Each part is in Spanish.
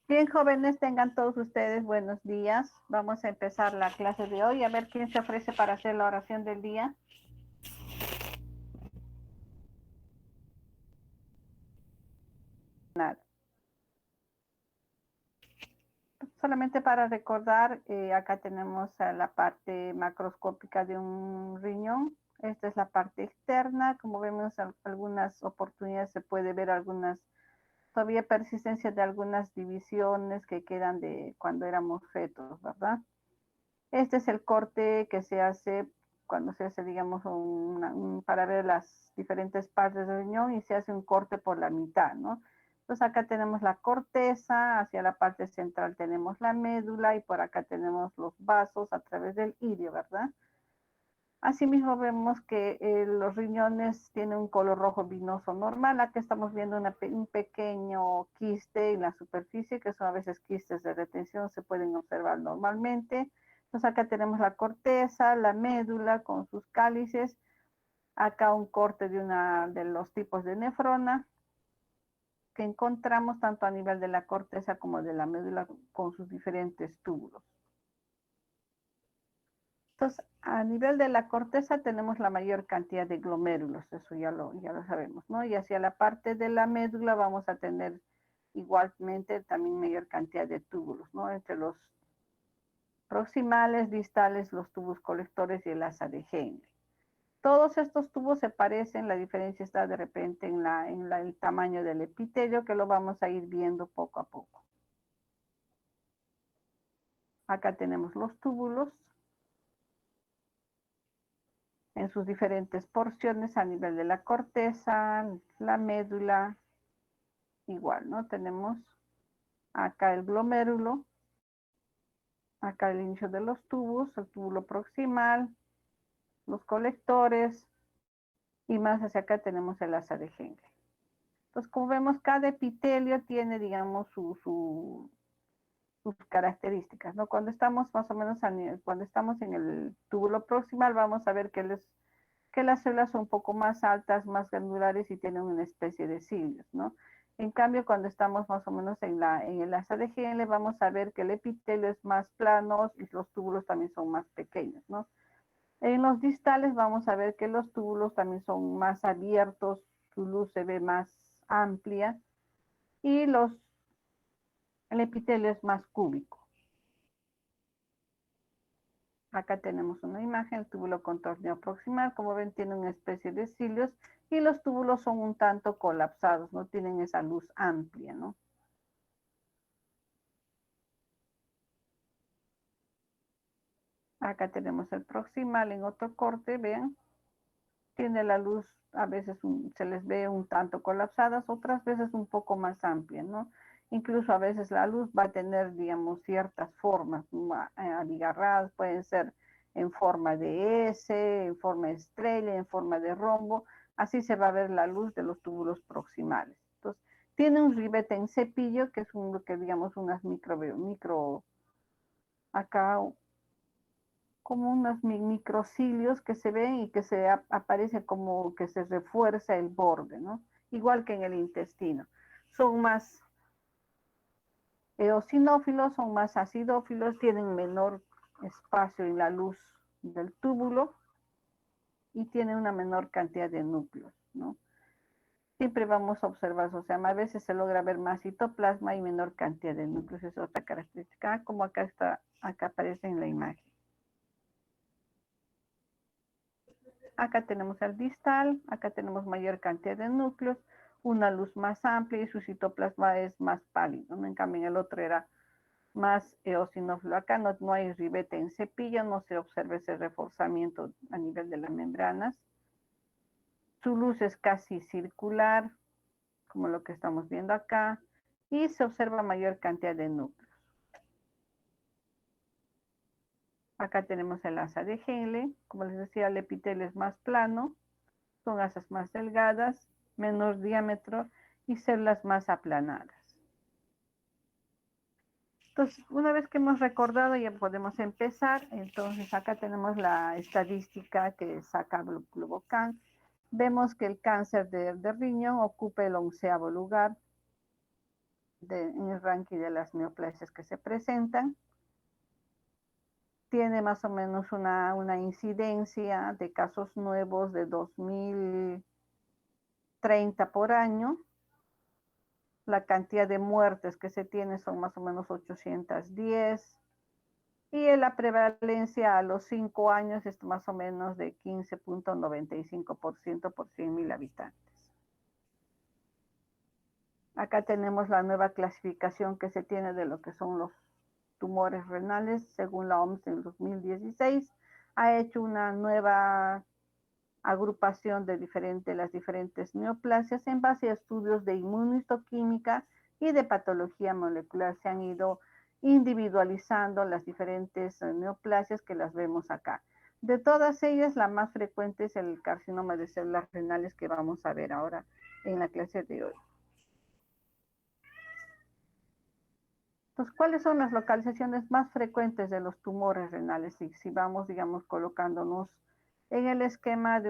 Bien, jóvenes, tengan todos ustedes buenos días. Vamos a empezar la clase de hoy. A ver quién se ofrece para hacer la oración del día. Nada. Solamente para recordar, acá tenemos la parte macroscópica de un riñón. Esta es la parte externa. Como vemos, algunas oportunidades se puede ver todavía persistencia de algunas divisiones que quedan de cuando éramos fetos, ¿verdad? Este es el corte que se hace cuando se hace, digamos, para ver las diferentes partes del riñón y se hace un corte por la mitad, ¿no? Entonces acá tenemos la corteza, hacia la parte central tenemos la médula y por acá tenemos los vasos a través del irio, ¿verdad? Asimismo vemos que los riñones tienen un color rojo vinoso normal. Aquí estamos viendo un pequeño quiste en la superficie, que son a veces quistes de retención, se pueden observar normalmente. Entonces acá tenemos la corteza, la médula con sus cálices, acá un corte de los tipos de nefrona que encontramos tanto a nivel de la corteza como de la médula con sus diferentes túbulos. Entonces, a nivel de la corteza tenemos la mayor cantidad de glomérulos, eso ya lo sabemos, ¿no? Y hacia la parte de la médula vamos a tener igualmente también mayor cantidad de túbulos, ¿no? Entre los proximales, distales, los tubos colectores y el asa de Henle. Todos estos tubos se parecen, la diferencia está de repente en el tamaño del epitelio, que lo vamos a ir viendo poco a poco. Acá tenemos los túbulos en sus diferentes porciones a nivel de la corteza, la médula, igual, ¿no? Tenemos acá el glomérulo, acá el inicio de los tubos, el túbulo proximal, los colectores y más hacia acá tenemos el asa de Henle. Entonces, como vemos, cada epitelio tiene, digamos, sus características, ¿no? Cuando estamos más o menos, cuando estamos en el túbulo proximal, vamos a ver que las células son un poco más altas, más glandulares y tienen una especie de cilios, ¿no? En cambio, cuando estamos más o menos en el asa de Henle, vamos a ver que el epitelio es más plano y los túbulos también son más pequeños, ¿no? En los distales vamos a ver que los túbulos también son más abiertos, su luz se ve más amplia y el epitelio es más cúbico. Acá tenemos una imagen, el túbulo contorneo proximal, como ven tiene una especie de cilios y los túbulos son un tanto colapsados, no tienen esa luz amplia, ¿no? Acá tenemos el proximal en otro corte, vean, tiene la luz, a veces se les ve un tanto colapsadas, otras veces un poco más amplia, ¿no? Incluso a veces la luz va a tener, digamos, ciertas formas abigarradas, pueden ser en forma de S, en forma de estrella, en forma de rombo, así se va a ver la luz de los túbulos proximales. Entonces, tiene un ribete en cepillo, que es digamos, unas acá como unos microcilios que se ven y que aparece como que se refuerza el borde, ¿no? Igual que en el intestino. Son más eosinófilos, son más acidófilos, tienen menor espacio en la luz del túbulo y tienen una menor cantidad de núcleos, ¿no? Siempre vamos a observar, o sea, a veces se logra ver más citoplasma y menor cantidad de núcleos, es otra característica, como acá aparece en la imagen. Acá tenemos el distal, acá tenemos mayor cantidad de núcleos, una luz más amplia y su citoplasma es más pálido, ¿no? En cambio, en el otro era más eosinófilo. Acá no hay ribete en cepillo, no se observa ese reforzamiento a nivel de las membranas. Su luz es casi circular, como lo que estamos viendo acá, y se observa mayor cantidad de núcleos. Acá tenemos el asa de Henle, como les decía, el epitelio es más plano, son asas más delgadas, menor diámetro y células más aplanadas. Entonces, una vez que hemos recordado, ya podemos empezar. Entonces, acá tenemos la estadística que saca Globocan. Vemos que el cáncer de riñón ocupa el 11º lugar. en el ranking de las neoplasias que se presentan. Tiene más o menos una incidencia de casos nuevos de 2030 por año. La cantidad de muertes que se tiene son más o menos 810. Y la prevalencia a los 5 años es más o menos de 15.95% por 100.000 habitantes. Acá tenemos la nueva clasificación que se tiene de lo que son los tumores renales, según la OMS en 2016. Ha hecho una nueva agrupación de las diferentes neoplasias en base a estudios de inmunohistoquímica y de patología molecular. Se han ido individualizando las diferentes neoplasias que las vemos acá. De todas ellas, la más frecuente es el carcinoma de células renales que vamos a ver ahora en la clase de hoy. Entonces, ¿cuáles son las localizaciones más frecuentes de los tumores renales? Si vamos, digamos, colocándonos en el esquema de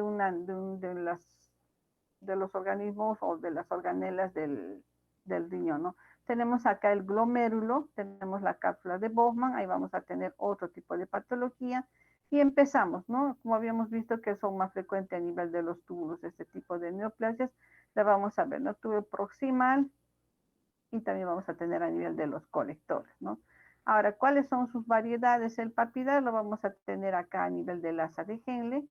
los organismos o de las organelas del riñón, ¿no? Tenemos acá el glomérulo, tenemos la cápsula de Bowman, ahí vamos a tener otro tipo de patología y empezamos, ¿no? Como habíamos visto que son más frecuentes a nivel de los túbulos, este tipo de neoplasias, la vamos a ver, ¿no? Túbulo proximal y también vamos a tener a nivel de los colectores, ¿no? Ahora, ¿cuáles son sus variedades? El papilar lo vamos a tener acá a nivel del asa de Henle,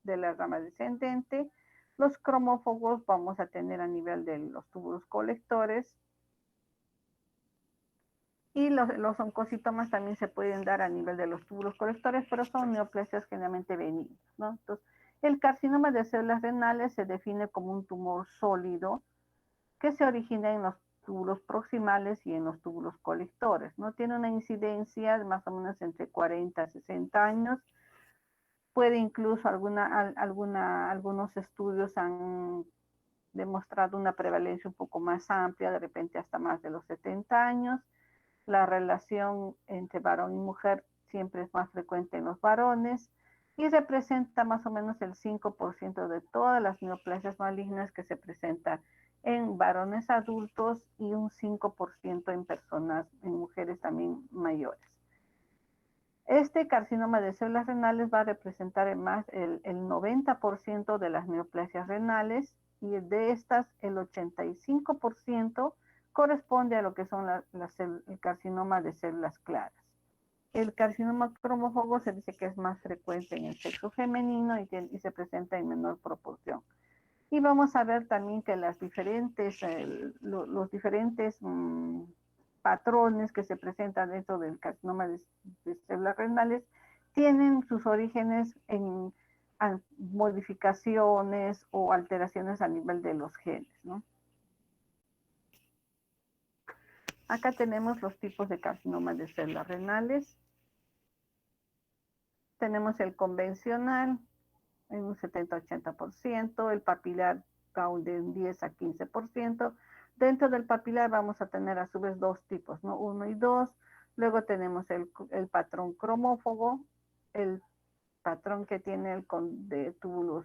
de la rama descendente. Los cromófagos vamos a tener a nivel de los túbulos colectores. Y los oncocitomas también se pueden dar a nivel de los túbulos colectores, pero son neoplasias generalmente benignas, ¿no? Entonces, el carcinoma de células renales se define como un tumor sólido que se origina en los túbulos proximales y en los túbulos colectores, ¿no? Tiene una incidencia de más o menos entre 40 a 60 años. Puede incluso algunos estudios han demostrado una prevalencia un poco más amplia, de repente hasta más de los 70 años. La relación entre varón y mujer siempre es más frecuente en los varones y representa más o menos el 5% de todas las neoplasias malignas que se presentan en varones adultos y un 5% en mujeres también mayores. Este carcinoma de células renales va a representar más el 90% de las neoplasias renales y de estas el 85% corresponde a lo que son el carcinoma de células claras. El carcinoma cromófago se dice que es más frecuente en el sexo femenino y se presenta en menor proporción. Y vamos a ver también que los diferentes patrones que se presentan dentro del carcinoma de células renales tienen sus orígenes en modificaciones o alteraciones a nivel de los genes, ¿no? Acá tenemos los tipos de carcinoma de células renales. Tenemos el convencional en un 70-80%, el papilar de un 10 a 15%. Dentro del papilar vamos a tener a su vez dos tipos, ¿no? 1 y 2. Luego tenemos el patrón cromófago, el patrón que tiene de túbulos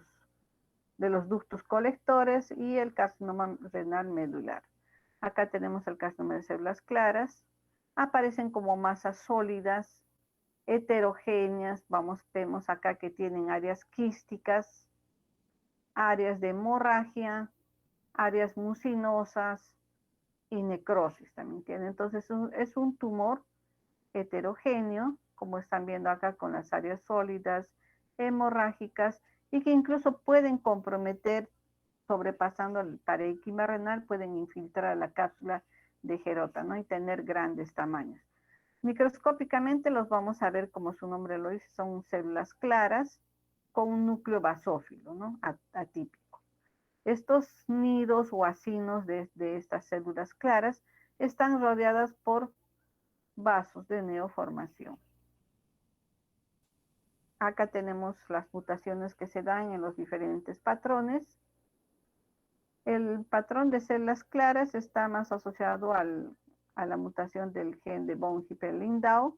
de los ductos colectores y el carcinoma renal medular. Acá tenemos el carcinoma de células claras. Aparecen como masas sólidas, heterogéneas. Vemos acá que tienen áreas quísticas, áreas de hemorragia, áreas mucinosas y necrosis también tiene. Entonces es un tumor heterogéneo, como están viendo acá con las áreas sólidas, hemorrágicas y que incluso pueden comprometer, sobrepasando el parénquima renal, pueden infiltrar la cápsula de Gerota, ¿no? Y tener grandes tamaños. Microscópicamente los vamos a ver, como su nombre lo dice, son células claras con un núcleo basófilo, ¿no? Atípico. Estos nidos o acinos de estas células claras están rodeadas por vasos de neoformación. Acá tenemos las mutaciones que se dan en los diferentes patrones. El patrón de células claras está más asociado a la mutación del gen de von Hippel-Lindau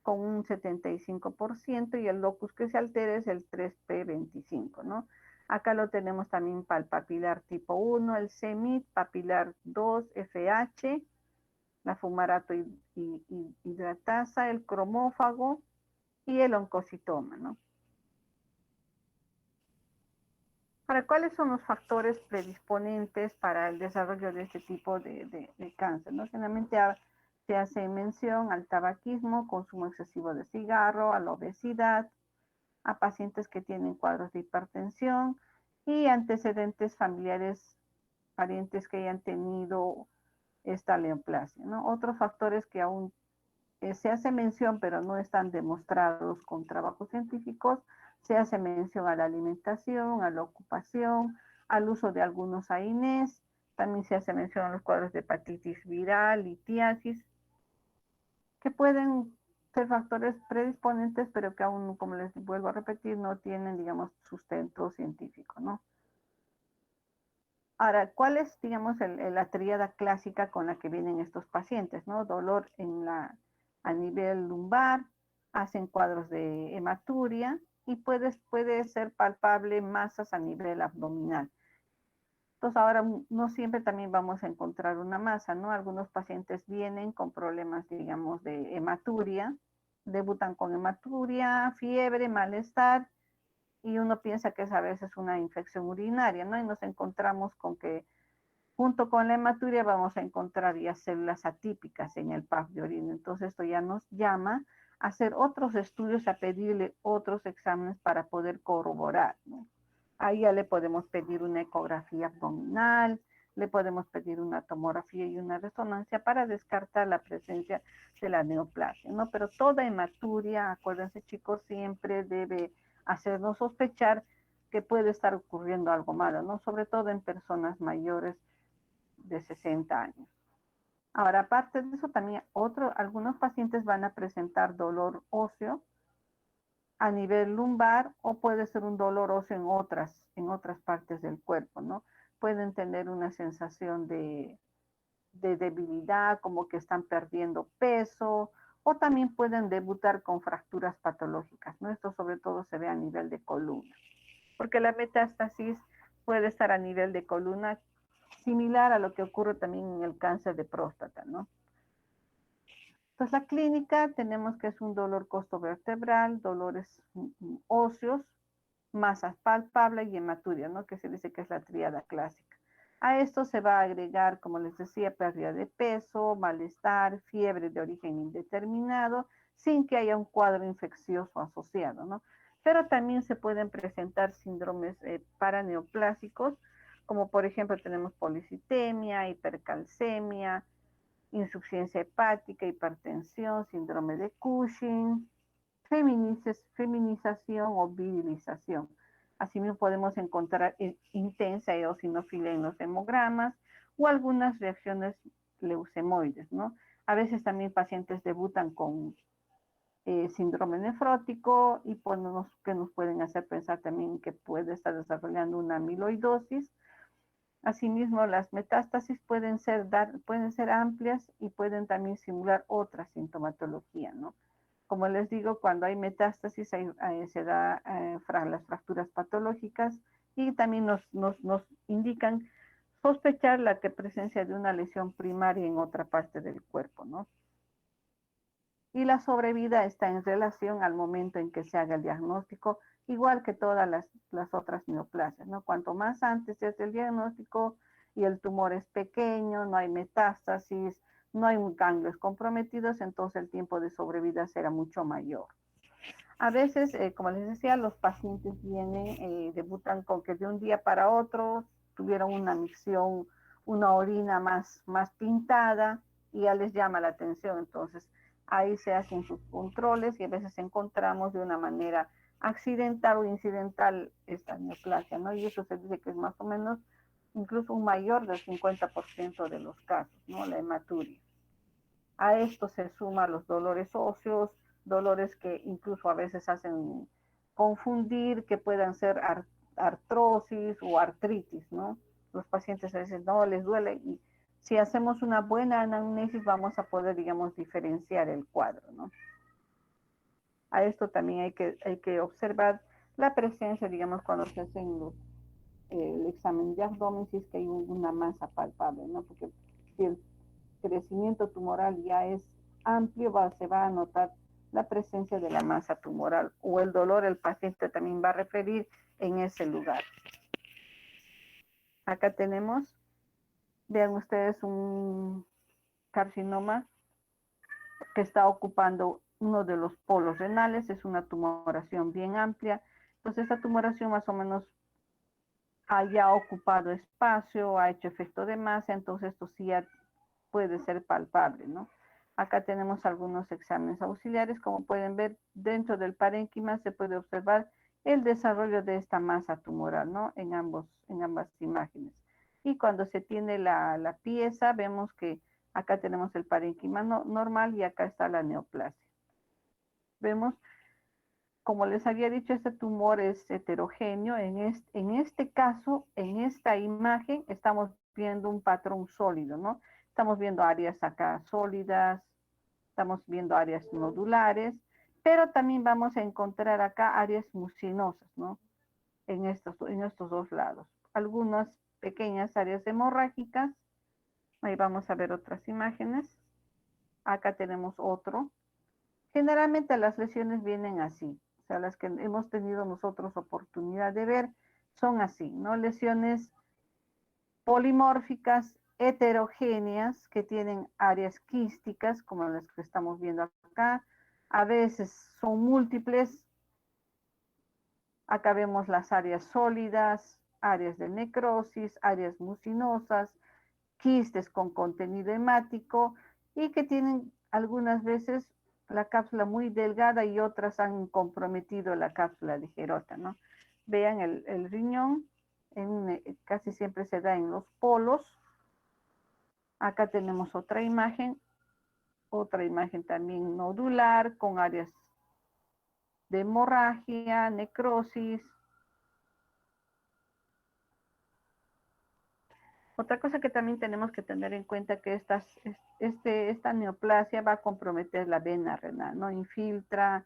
con un 75% y el locus que se altera es el 3p25, ¿no? Acá lo tenemos también para el papilar tipo 1, el CEMIT, papilar 2, FH, la fumarato hidratasa, el cromófago y el oncocitoma, ¿no? Ahora, ¿cuáles son los factores predisponentes para el desarrollo de este tipo de cáncer? ¿No? Generalmente se hace mención al tabaquismo, consumo excesivo de cigarro, a la obesidad, a pacientes que tienen cuadros de hipertensión y antecedentes familiares, parientes que hayan tenido esta neoplasia, ¿no? Otros factores que aún se hace mención, pero no están demostrados con trabajos científicos, se hace mención a la alimentación, a la ocupación, al uso de algunos AINES, también se hace mención a los cuadros de hepatitis viral, litiasis, que pueden ser factores predisponentes, pero que aún, como les vuelvo a repetir, no tienen, digamos, sustento científico, ¿no? Ahora, ¿cuál es, digamos, la tríada clásica con la que vienen estos pacientes, ¿no? Dolor a nivel lumbar, hacen cuadros de hematuria y puede ser palpable masas a nivel abdominal. Entonces, ahora no siempre también vamos a encontrar una masa, ¿no? Algunos pacientes vienen con problemas, digamos, de hematuria, debutan con hematuria, fiebre, malestar, y uno piensa que es a veces una infección urinaria, ¿no? Y nos encontramos con que junto con la hematuria vamos a encontrar ya células atípicas en el PAF de orina. Entonces esto ya nos llama a hacer otros estudios, a pedirle otros exámenes para poder corroborar, ¿no? Ahí ya le podemos pedir una ecografía abdominal, le podemos pedir una tomografía y una resonancia para descartar la presencia de la neoplasia, ¿no? Pero toda hematuria, acuérdense chicos, siempre debe hacernos sospechar que puede estar ocurriendo algo malo, ¿no? Sobre todo en personas mayores de 60 años. Ahora, aparte de eso, también algunos pacientes van a presentar dolor óseo a nivel lumbar o puede ser un dolor óseo en otras partes del cuerpo, ¿no? Pueden tener una sensación de debilidad, como que están perdiendo peso, o también pueden debutar con fracturas patológicas, ¿no? Esto sobre todo se ve a nivel de columna, porque la metástasis puede estar a nivel de columna, similar a lo que ocurre también en el cáncer de próstata, ¿no? Entonces, la clínica tenemos que es un dolor costovertebral, dolores óseos, masas palpables y hematuria, ¿no? Que se dice que es la tríada clásica. A esto se va a agregar, como les decía, pérdida de peso, malestar, fiebre de origen indeterminado, sin que haya un cuadro infeccioso asociado, ¿no? Pero también se pueden presentar síndromes paraneoplásicos, como por ejemplo tenemos policitemia, hipercalcemia, insuficiencia hepática, hipertensión, síndrome de Cushing, feminización o virilización. Asimismo podemos encontrar intensa eosinofilia en los hemogramas o algunas reacciones leucemoides, ¿no? A veces también pacientes debutan con síndrome nefrótico y pues que nos pueden hacer pensar también que puede estar desarrollando una amiloidosis. Asimismo, las metástasis pueden ser amplias y pueden también simular otra sintomatología, ¿no? Como les digo, cuando hay metástasis se da las fracturas patológicas y también nos indican sospechar la presencia de una lesión primaria en otra parte del cuerpo, ¿no? Y la sobrevida está en relación al momento en que se haga el diagnóstico, igual que todas las otras neoplasias, ¿no? Cuanto más antes se hace el diagnóstico y el tumor es pequeño, no hay metástasis, no hay ganglios comprometidos, entonces el tiempo de sobrevida será mucho mayor. A veces, como les decía, los pacientes debutan con que de un día para otro tuvieron una micción, una orina más pintada y ya les llama la atención. Entonces, ahí se hacen sus controles y a veces encontramos de una manera accidental o incidental esta neoplasia, ¿no? Y eso se dice que es más o menos incluso un mayor del 50% de los casos, ¿no? La hematuria. A esto se suman los dolores óseos, dolores que incluso a veces hacen confundir que puedan ser artrosis o artritis, ¿no? Los pacientes a veces no les duele y si hacemos una buena anamnesis vamos a poder, digamos, diferenciar el cuadro, ¿no? A esto también hay que observar la presencia, digamos, cuando se hacen el examen de abdomen, si es que hay una masa palpable, ¿no? Porque si crecimiento tumoral ya es amplio, se va a notar la presencia de la masa tumoral o el dolor, el paciente también va a referir en ese lugar. Acá tenemos, vean ustedes, un carcinoma que está ocupando uno de los polos renales, es una tumoración bien amplia. Entonces esta tumoración más o menos haya ocupado espacio, ha hecho efecto de masa, entonces esto sí puede ser palpable, ¿no? Acá tenemos algunos exámenes auxiliares, como pueden ver, dentro del parénquima se puede observar el desarrollo de esta masa tumoral, ¿no? En ambas imágenes. Y cuando se tiene la pieza, vemos que acá tenemos el parénquima normal y acá está la neoplasia. Vemos, como les había dicho, este tumor es heterogéneo. En este caso, en esta imagen, estamos viendo un patrón sólido, ¿no? Estamos viendo áreas acá sólidas, estamos viendo áreas nodulares, pero también vamos a encontrar acá áreas mucinosas, ¿no? En estos dos lados. Algunas pequeñas áreas hemorrágicas. Ahí vamos a ver otras imágenes. Acá tenemos otro. Generalmente las lesiones vienen así, o sea, las que hemos tenido nosotros oportunidad de ver son así, ¿no? Lesiones polimórficas, heterogéneas, que tienen áreas quísticas, como las que estamos viendo acá. A veces son múltiples. Acá vemos las áreas sólidas, áreas de necrosis, áreas mucinosas, quistes con contenido hemático y que tienen algunas veces la cápsula muy delgada y otras han comprometido la cápsula ligerota, ¿no? Vean el riñón, casi siempre se da en los polos. Acá tenemos otra imagen también nodular con áreas de hemorragia, necrosis. Otra cosa que también tenemos que tener en cuenta que esta neoplasia va a comprometer la vena renal, ¿no? Infiltra,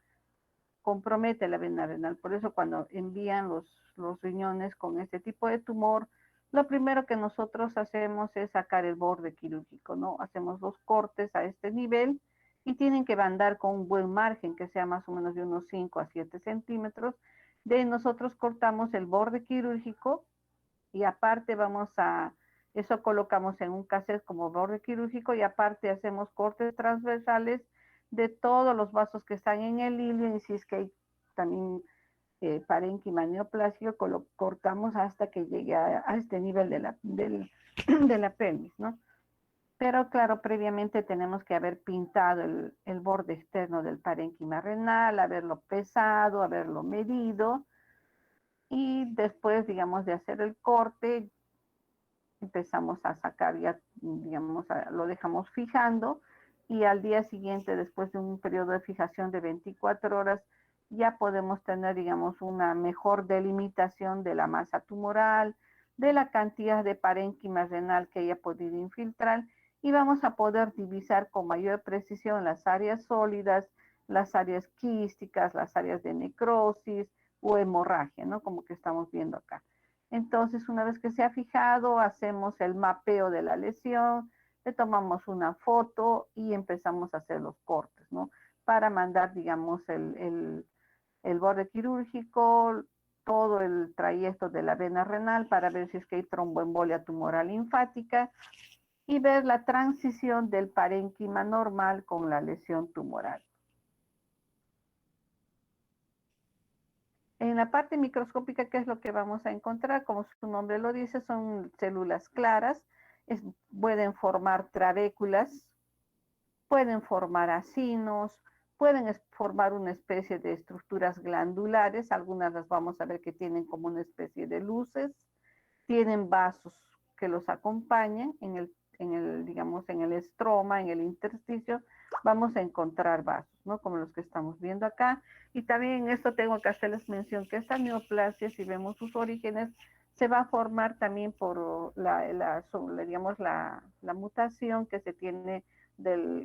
compromete la vena renal. Por eso cuando envían los riñones con este tipo de tumor, lo primero que nosotros hacemos es sacar el borde quirúrgico, ¿no? Hacemos los cortes a este nivel y tienen que bandar con un buen margen, que sea más o menos de unos 5 a 7 centímetros. De nosotros cortamos el borde quirúrgico y aparte eso colocamos en un cassette como borde quirúrgico y aparte hacemos cortes transversales de todos los vasos que están en el hilo y si es que hay también parénquima neoplasia, cortamos hasta que llegue a este nivel de la pelvis, ¿no? Pero claro, previamente tenemos que haber pintado el borde externo del parénquima renal, haberlo pesado, haberlo medido y después, digamos, de hacer el corte, empezamos a sacar ya, digamos, lo dejamos fijando y al día siguiente, después de un periodo de fijación de 24 horas, ya podemos tener, digamos, una mejor delimitación de la masa tumoral, de la cantidad de parénquima renal que haya podido infiltrar y vamos a poder divisar con mayor precisión las áreas sólidas, las áreas quísticas, las áreas de necrosis o hemorragia, ¿no? Como que estamos viendo acá. Entonces, una vez que se ha fijado, hacemos el mapeo de la lesión, le tomamos una foto y empezamos a hacer los cortes, ¿no? Para mandar, digamos, el borde quirúrgico, todo el trayecto de la vena renal para ver si es que hay tromboembolia tumoral linfática y ver la transición del parénquima normal con la lesión tumoral. En la parte microscópica, ¿qué es lo que vamos a encontrar? Como su nombre lo dice, son células claras, pueden formar trabéculas, pueden formar acinos, pueden formar una especie de estructuras glandulares, algunas las vamos a ver que tienen como una especie de luces, tienen vasos que los acompañan digamos, en el estroma, en el intersticio, vamos a encontrar vasos, ¿no? Como los que estamos viendo acá. Y también en esto tengo que hacerles mención que esta neoplasia, si vemos sus orígenes, se va a formar también por digamos, la mutación que se tiene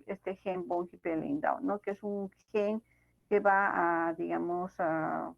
este gen von Hippel-Lindau, ¿no? Que es un gen que va a, digamos, a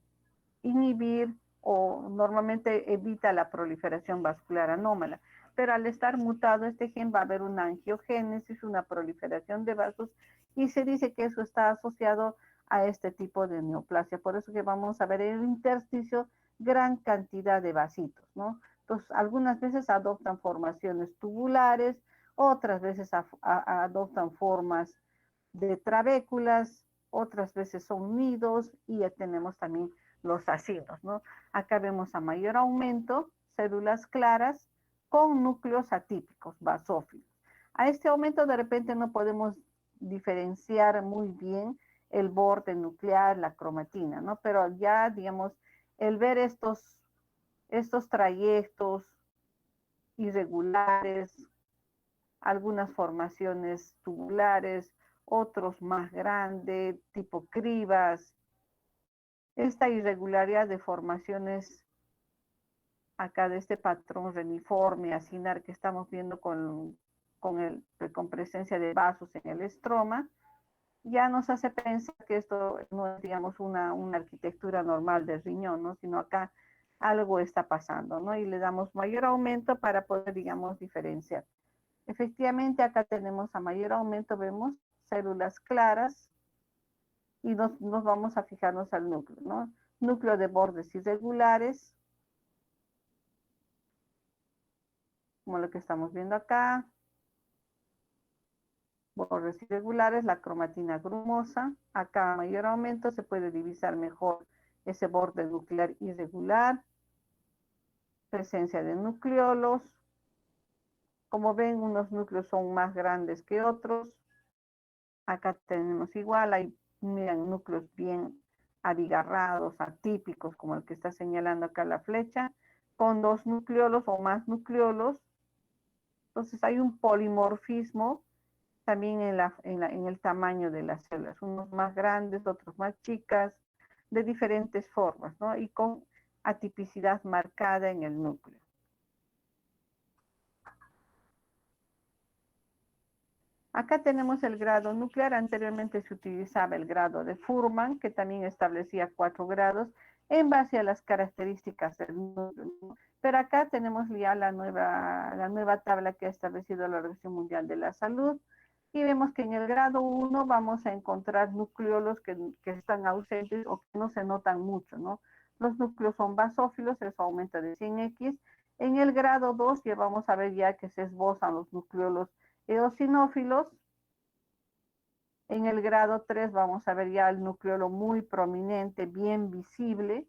inhibir o normalmente evita la proliferación vascular anómala. pero al estar mutado este gen va a haber una angiogénesis, una proliferación de vasos, y se dice que eso está asociado a este tipo de neoplasia. Por eso que vamos a ver en el intersticio gran cantidad de vasitos, ¿no? Entonces, algunas veces adoptan formaciones tubulares, otras veces adoptan formas de trabéculas, otras veces son nidos y ya tenemos también los acidos, ¿no? Acá vemos a mayor aumento, células claras con núcleos atípicos, basófilos. A este aumento de repente no podemos diferenciar muy bien el borde nuclear, la cromatina, ¿no? Pero ya, digamos, el ver estos trayectos irregulares, algunas formaciones tubulares, otros más grandes, tipo cribas. Esta irregularidad de formaciones acá de este patrón reniforme, acinar que estamos viendo con presencia de vasos en el estroma, ya nos hace pensar que esto no es, digamos, una arquitectura normal del riñón, ¿no? Sino acá algo está pasando, ¿no? Y le damos mayor aumento para poder, digamos, diferenciar. Efectivamente, acá tenemos a mayor aumento, vemos células claras y nos vamos a fijarnos al núcleo, ¿no? Núcleo de bordes irregulares, como lo que estamos viendo acá, bordes irregulares, la cromatina grumosa. Acá a mayor aumento se puede divisar mejor ese borde nuclear irregular, presencia de nucleolos. Como ven, unos núcleos son más grandes que otros. Acá tenemos igual, hay, miren, núcleos bien abigarrados, atípicos, como el que está señalando acá la flecha, con dos nucleolos o más nucleolos. Entonces hay un polimorfismo también en el tamaño de las células, unos más grandes, otros más chicas, de diferentes formas, ¿no? Y con atipicidad marcada en el núcleo. Acá tenemos el grado nuclear. Anteriormente se utilizaba el grado de Fuhrman, que también establecía 4 grados en base a las características del núcleo. Pero acá tenemos ya la nueva tabla que ha establecido la Organización Mundial de la Salud, y vemos que en el grado 1 vamos a encontrar nucleolos que están ausentes o que no se notan mucho, ¿no? Los núcleos son basófilos, eso aumenta de 100x. En el grado 2 ya vamos a ver ya que se esbozan los nucleolos eosinófilos. En el grado 3 vamos a ver ya el nucleolo muy prominente, bien visible.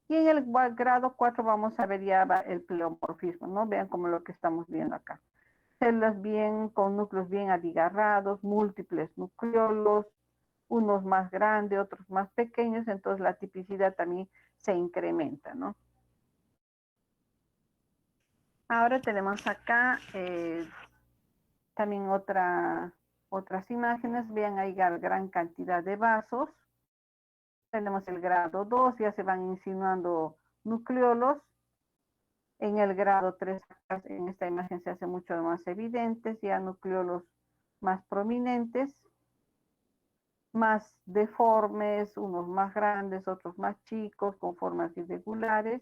Y en el grado 4 vamos a ver ya el pleomorfismo, ¿no? Vean como lo que estamos viendo acá. Células bien, con núcleos bien abigarrados, múltiples nucleolos, unos más grandes, otros más pequeños, entonces la tipicidad también se incrementa, ¿no? Ahora tenemos acá también otras imágenes. Vean ahí la gran cantidad de vasos. Tenemos el grado 2, ya se van insinuando nucleolos. En el grado 3, en esta imagen se hace mucho más evidentes, ya nucleolos más prominentes, más deformes, unos más grandes, otros más chicos, con formas irregulares.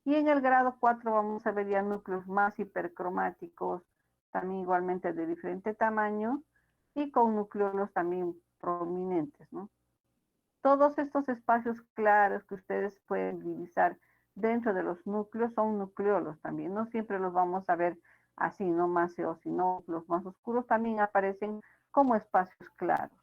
Y en el grado 4 vamos a ver ya núcleos más hipercromáticos, también igualmente de diferente tamaño, y con nucleolos también prominentes, ¿no? Todos estos espacios claros que ustedes pueden divisar dentro de los núcleos son nucleolos también. No siempre los vamos a ver así, no más sino los más oscuros también aparecen como espacios claros.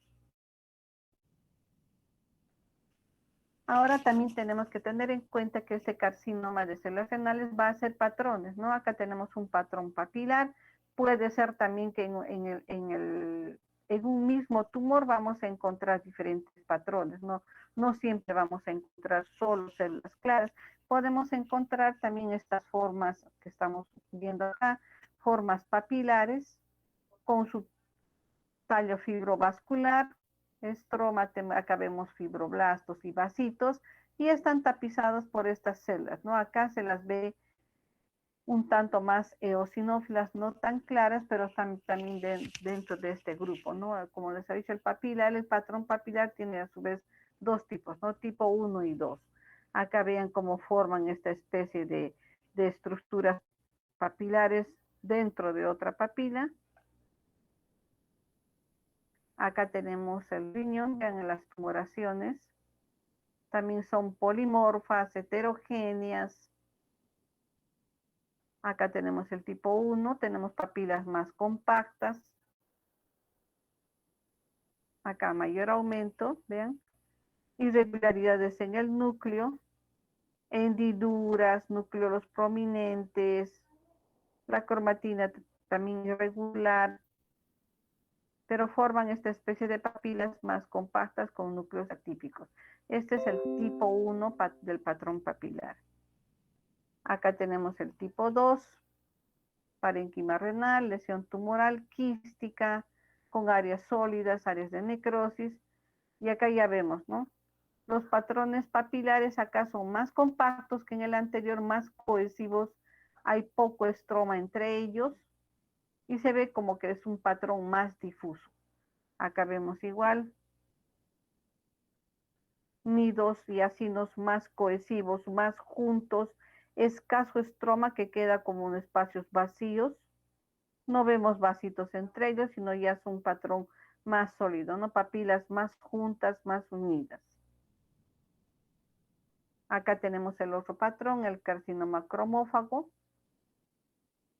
Ahora también tenemos que tener en cuenta que este carcinoma de células renales va a ser patrones, ¿no? Acá tenemos un patrón papilar. Puede ser también que en un mismo tumor vamos a encontrar diferentes patrones, ¿no? No siempre vamos a encontrar solo células claras. Podemos encontrar también estas formas que estamos viendo acá, formas papilares con su tallo fibrovascular, estroma, acá vemos fibroblastos y vasitos, y están tapizados por estas células, ¿no? Acá se las ve un tanto más eosinófilas, no tan claras, pero están también dentro de este grupo, ¿no? Como les ha dicho, el patrón papilar tiene a su vez dos tipos, ¿no? Tipo 1 y 2. Acá vean cómo forman esta especie de estructuras papilares dentro de otra papila. Acá tenemos el riñón, vean las tumoraciones. También son polimorfas, heterogéneas. Acá tenemos el tipo 1, tenemos papilas más compactas. Acá mayor aumento, vean. Irregularidades en el núcleo, hendiduras, núcleos prominentes, la cromatina también irregular, pero forman esta especie de papilas más compactas con núcleos atípicos. Este es el tipo 1 del patrón papilar. Acá tenemos el tipo 2, parénquima renal, lesión tumoral quística, con áreas sólidas, áreas de necrosis, y acá ya vemos, ¿no? Los patrones papilares acá son más compactos que en el anterior, más cohesivos, hay poco estroma entre ellos, y se ve como que es un patrón más difuso. Acá vemos igual, nidos y acinos más cohesivos, más juntos, escaso estroma que queda como en espacios vacíos. No vemos vasitos entre ellos, sino ya es un patrón más sólido, ¿no? Papilas más juntas, más unidas. Acá tenemos el otro patrón, el carcinoma cromófago.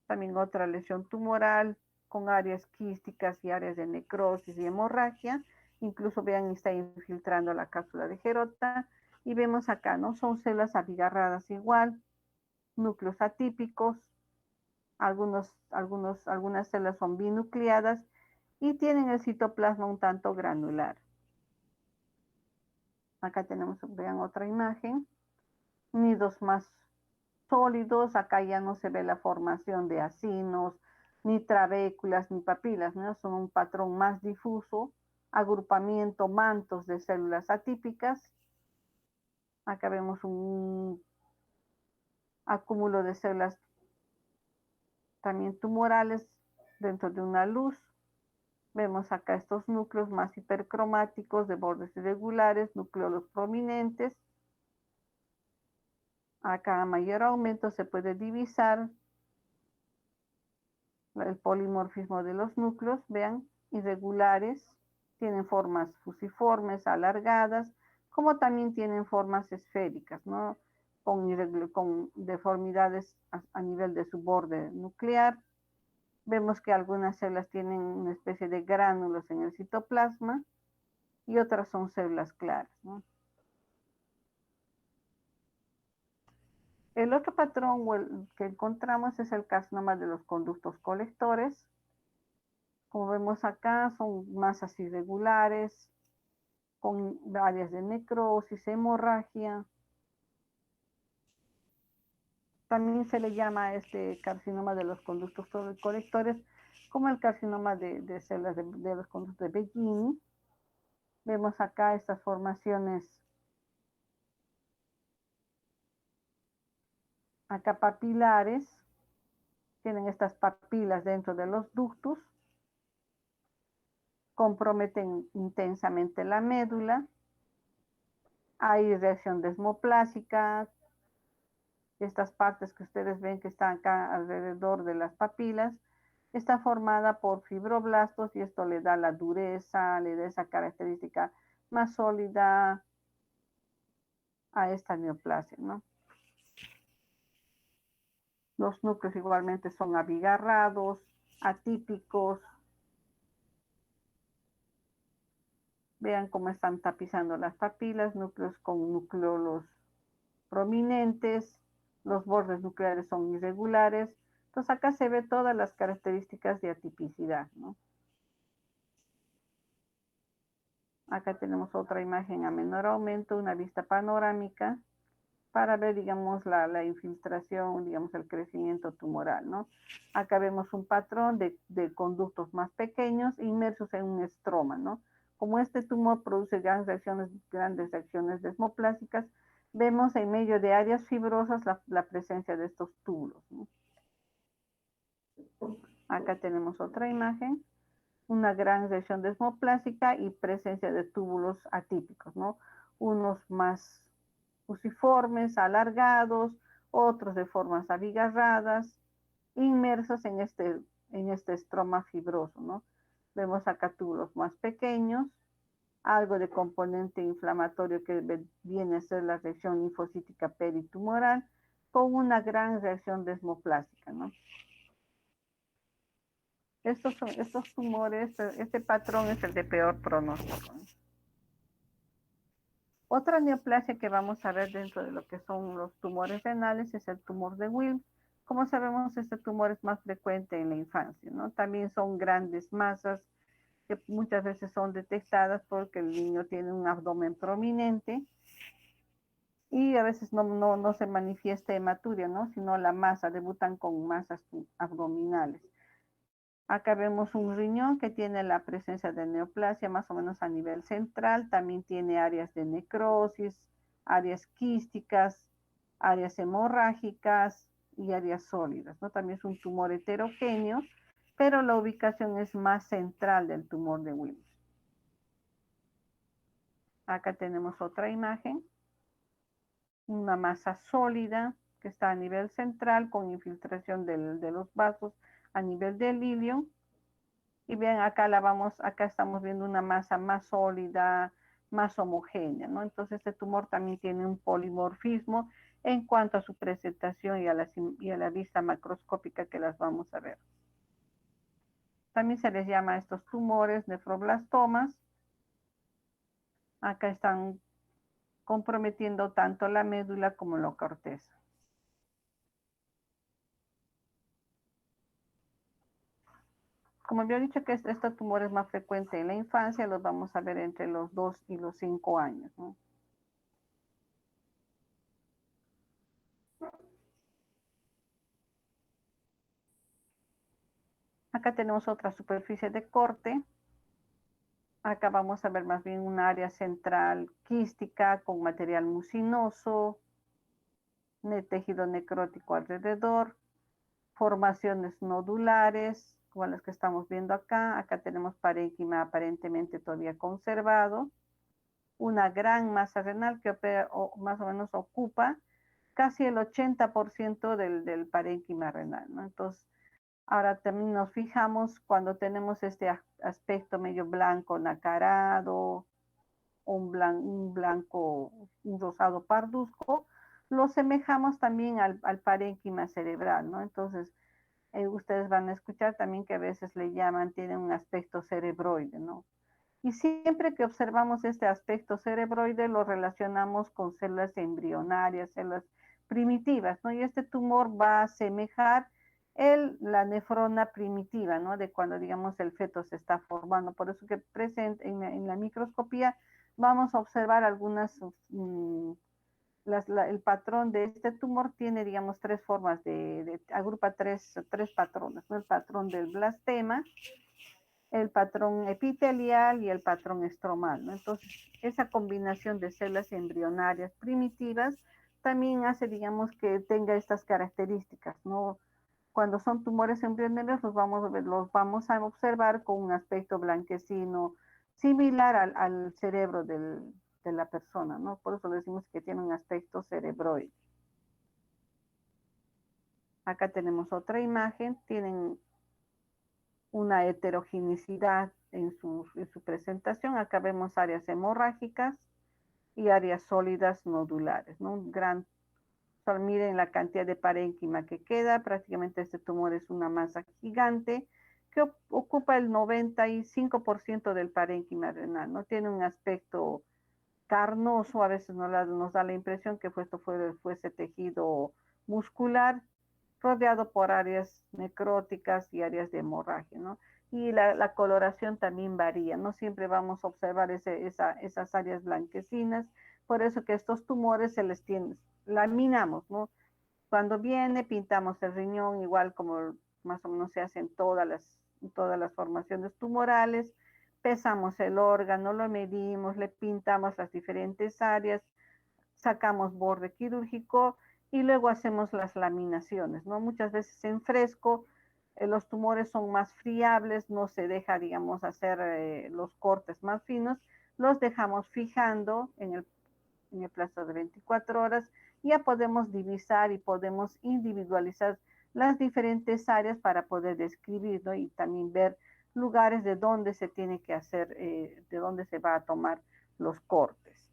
También otra lesión tumoral con áreas quísticas y áreas de necrosis y hemorragia. Incluso vean, está infiltrando la cápsula de Gerota. Y vemos acá, ¿no? Son células abigarradas igual, núcleos atípicos, algunas células son binucleadas y tienen el citoplasma un tanto granular. Acá tenemos, vean otra imagen, nidos más sólidos, acá ya no se ve la formación de acinos, ni trabéculas, ni papilas, ¿no? Son un patrón más difuso, agrupamiento, mantos de células atípicas. Acá vemos un acúmulo de células también tumorales dentro de una luz. Vemos acá estos núcleos más hipercromáticos de bordes irregulares, núcleos prominentes. Acá a mayor aumento se puede divisar el polimorfismo de los núcleos, vean, irregulares, tienen formas fusiformes, alargadas, como también tienen formas esféricas, ¿no? Con deformidades a nivel de su borde nuclear. Vemos que algunas células tienen una especie de gránulos en el citoplasma y otras son células claras, ¿no? El otro patrón que encontramos es el carcinoma de los conductos colectores. Como vemos acá, son masas irregulares, con áreas de necrosis, hemorragia. También se le llama a este carcinoma de los conductos colectores como el carcinoma de células de los conductos de Bellini. Vemos acá estas formaciones, acá papilares, tienen estas papilas dentro de los ductos, comprometen intensamente la médula, hay reacción desmoplásica, estas partes que ustedes ven que están acá alrededor de las papilas, está formada por fibroblastos y esto le da la dureza, le da esa característica más sólida a esta neoplasia, ¿no? Los núcleos igualmente son abigarrados, atípicos. Vean cómo están tapizando las papilas, núcleos con núcleos prominentes, los bordes nucleares son irregulares. Entonces acá se ve todas las características de atipicidad, ¿no? Acá tenemos otra imagen a menor aumento, una vista panorámica, para ver, digamos, la infiltración, digamos, el crecimiento tumoral, ¿no? Acá vemos un patrón de conductos más pequeños inmersos en un estroma, ¿no? Como este tumor produce grandes reacciones desmoplásicas, vemos en medio de áreas fibrosas la presencia de estos túbulos, ¿no? Acá tenemos otra imagen, una gran reacción desmoplásica y presencia de túbulos atípicos, ¿no? Unos más fusiformes, alargados, otros de formas abigarradas. inmersos en este estroma fibroso, ¿no? Vemos acá túbulos más pequeños, algo de componente inflamatorio que viene a ser la reacción linfocítica peritumoral, con una gran reacción desmoplástica, ¿no? Estos tumores, este patrón es el de peor pronóstico, ¿no? Otra neoplasia que vamos a ver dentro de lo que son los tumores renales es el tumor de Wilms. Como sabemos, este tumor es más frecuente en la infancia, ¿no? También son grandes masas que muchas veces son detectadas porque el niño tiene un abdomen prominente y a veces no se manifiesta hematuria, ¿no? Sino la masa, debutan con masas abdominales. Acá vemos un riñón que tiene la presencia de neoplasia más o menos a nivel central, también tiene áreas de necrosis, áreas quísticas, áreas hemorrágicas y áreas sólidas, ¿no? También es un tumor heterogéneo, pero la ubicación es más central del tumor de Wilms. Acá tenemos otra imagen, una masa sólida que está a nivel central con infiltración de los vasos a nivel del ilion. Y bien, acá estamos viendo una masa más sólida, más homogénea, ¿no? Entonces este tumor también tiene un polimorfismo en cuanto a su presentación y a la vista macroscópica que las vamos a ver. También se les llama a estos tumores nefroblastomas. Acá están comprometiendo tanto la médula como la corteza. Como había dicho que este tumor es más frecuente en la infancia, los vamos a ver entre los 2 y los 5 años, ¿no? Acá tenemos otra superficie de corte. Acá vamos a ver más bien un área central quística con material mucinoso, tejido necrótico alrededor, formaciones nodulares, como las que estamos viendo acá. Acá tenemos parénquima aparentemente todavía conservado, una gran masa renal que más o menos ocupa casi el 80% del parénquima renal, ¿no? Entonces, ahora también nos fijamos cuando tenemos este aspecto medio blanco nacarado, un rosado parduzco, lo semejamos también al parénquima cerebral, ¿no? Entonces, ustedes van a escuchar también que a veces le llaman, tiene un aspecto cerebroide, ¿no? Y siempre que observamos este aspecto cerebroide, lo relacionamos con células embrionarias, células primitivas, ¿no? Y este tumor va a asemejar la nefrona primitiva, ¿no? De cuando, digamos, el feto se está formando. Por eso que presente en la microscopía vamos a observar algunas, el patrón de este tumor tiene, digamos, tres formas agrupa tres patrones, ¿no? El patrón del blastema, el patrón epitelial y el patrón estromal, ¿no? Entonces, esa combinación de células embrionarias primitivas también hace, digamos, que tenga estas características, ¿no? Cuando son tumores embrionarios los vamos a observar con un aspecto blanquecino similar al cerebro de la persona, ¿no? Por eso decimos que tiene un aspecto cerebroide. Acá tenemos otra imagen, tienen una heterogeneidad en su presentación. Acá vemos áreas hemorrágicas y áreas sólidas nodulares, ¿no? Miren la cantidad de parénquima que queda, prácticamente este tumor es una masa gigante que ocupa el 95% del parénquima renal, ¿no? Tiene un aspecto carnoso, a veces nos da la impresión que esto fuese tejido muscular, rodeado por áreas necróticas y áreas de hemorragia, ¿no? Y la coloración también varía, no siempre vamos a observar esas áreas blanquecinas, por eso que estos tumores se les laminamos, ¿no? Cuando viene, pintamos el riñón, igual como más o menos se hacen todas las formaciones tumorales, pesamos el órgano, lo medimos, le pintamos las diferentes áreas, sacamos borde quirúrgico y luego hacemos las laminaciones, ¿no? Muchas veces en fresco los tumores son más friables, no se deja, digamos, hacer los cortes más finos, los dejamos fijando en el plazo de 24 horas, ya podemos divisar y podemos individualizar las diferentes áreas para poder describir, ¿no? Y también ver lugares de donde se tiene que hacer, de dónde se va a tomar los cortes.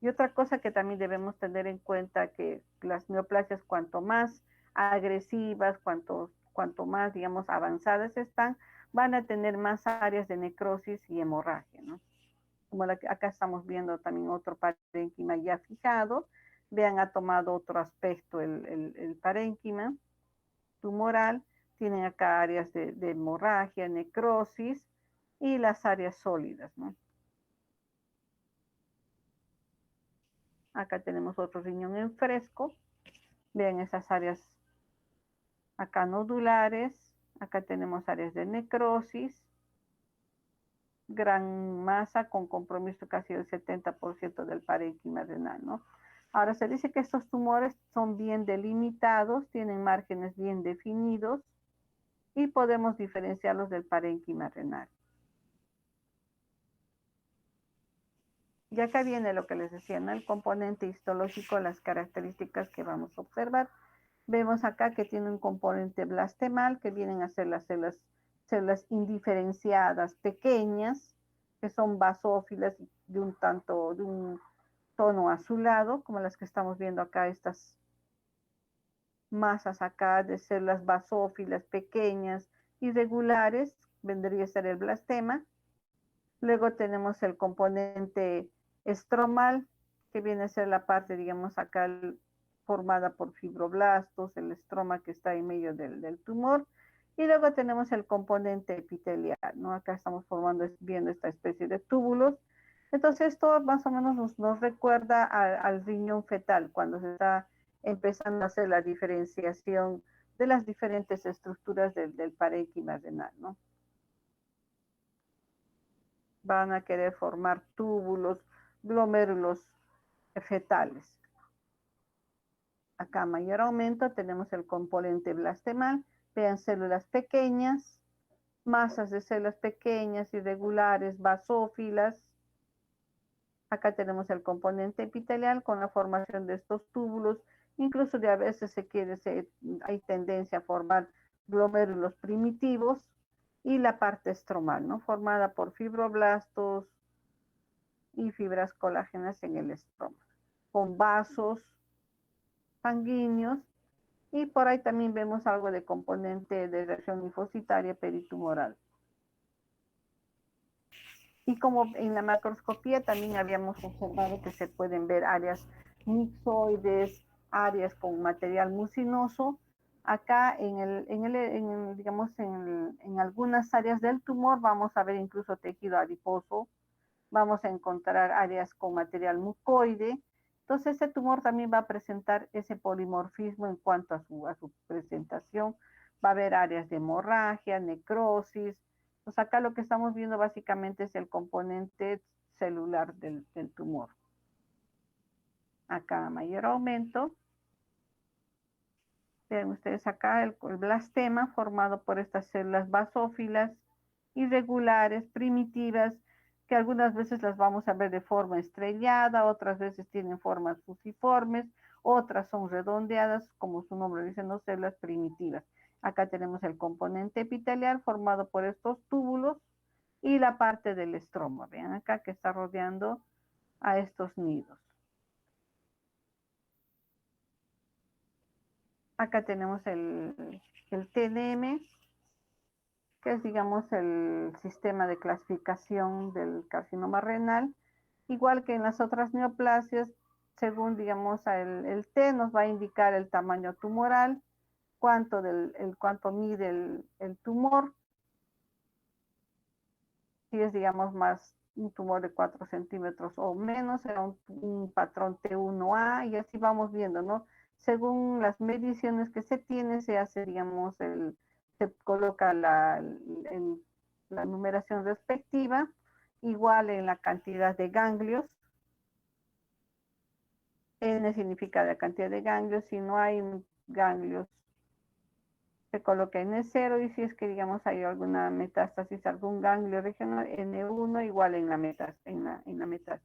Y otra cosa que también debemos tener en cuenta que las neoplasias cuanto más agresivas, cuanto más, digamos, avanzadas están, van a tener más áreas de necrosis y hemorragia, ¿no? Como acá estamos viendo también otro parénquima ya fijado. Vean, ha tomado otro aspecto el parénquima tumoral. Tienen acá áreas de hemorragia, necrosis y las áreas sólidas, ¿no? Acá tenemos otro riñón en fresco. Vean esas áreas acá nodulares. Acá tenemos áreas de necrosis. Gran masa con compromiso casi del 70% del parénquima renal, ¿no? Ahora se dice que estos tumores son bien delimitados, tienen márgenes bien definidos y podemos diferenciarlos del parénquima renal. Y acá viene lo que les decía, ¿no? El componente histológico, las características que vamos a observar. Vemos acá que tiene un componente blastemal, que vienen a ser las células indiferenciadas pequeñas, que son basófilas de un tono azulado, como las que estamos viendo acá, estas masas acá de células basófilas pequeñas, irregulares, vendría a ser el blastema. Luego tenemos el componente estromal, que viene a ser la parte, digamos, acá formada por fibroblastos, el estroma que está en medio del tumor. Y luego tenemos el componente epitelial, ¿no? Acá estamos viendo esta especie de túbulos. Entonces, esto más o menos nos recuerda al riñón fetal, cuando se está empezando a hacer la diferenciación de las diferentes estructuras del parénquima renal, ¿no? Van a querer formar túbulos, glomérulos fetales. Acá mayor aumento tenemos el componente blastemal. Vean, células pequeñas, masas de células pequeñas, irregulares, basófilas. Acá tenemos el componente epitelial con la formación de estos túbulos. Incluso a veces hay tendencia a formar glomérulos primitivos. Y la parte estromal, ¿no? Formada por fibroblastos y fibras colágenas en el estroma, con vasos sanguíneos, y por ahí también vemos algo de componente de reacción linfocitaria peritumoral. Y como en la macroscopía también habíamos observado que se pueden ver áreas mixoides, áreas con material mucinoso. Acá digamos, en algunas áreas del tumor vamos a ver incluso tejido adiposo, vamos a encontrar áreas con material mucoide. Entonces, ese tumor también va a presentar ese polimorfismo en cuanto a su presentación. Va a haber áreas de hemorragia, necrosis. Pues acá lo que estamos viendo básicamente es el componente celular del tumor. Acá mayor aumento. Vean ustedes acá el blastema formado por estas células basófilas, irregulares, primitivas, que algunas veces las vamos a ver de forma estrellada, otras veces tienen formas fusiformes, otras son redondeadas, como su nombre dice, no, células primitivas. Acá tenemos el componente epitelial formado por estos túbulos y la parte del estroma. Vean acá que está rodeando a estos nidos. Acá tenemos el TNM, que es, digamos, el sistema de clasificación del carcinoma renal. Igual que en las otras neoplasias, según, digamos, el T nos va a indicar el tamaño tumoral, cuánto mide el tumor. Si es, digamos, más un tumor de 4 centímetros o menos, será un patrón T1A, y así vamos viendo, ¿no? Según las mediciones que se tiene, se hace, digamos, se coloca la numeración respectiva, igual en la cantidad de ganglios. N significa la cantidad de ganglios. Si no hay ganglios, se coloca N0, y si es que, digamos, hay alguna metástasis, algún ganglio regional, N1 igual en la metástasis.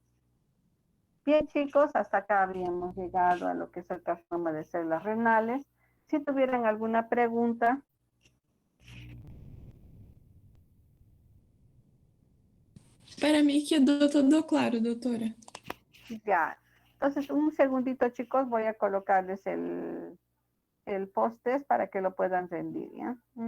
Bien, chicos, hasta acá habíamos llegado a lo que es el carcinoma de células renales. Si tuvieran alguna pregunta. Para mí quedó todo claro, doutora. Ya. Entonces, un segundito, chicos, voy a colocarles el post-test para que lo puedan rendir, ¿ya?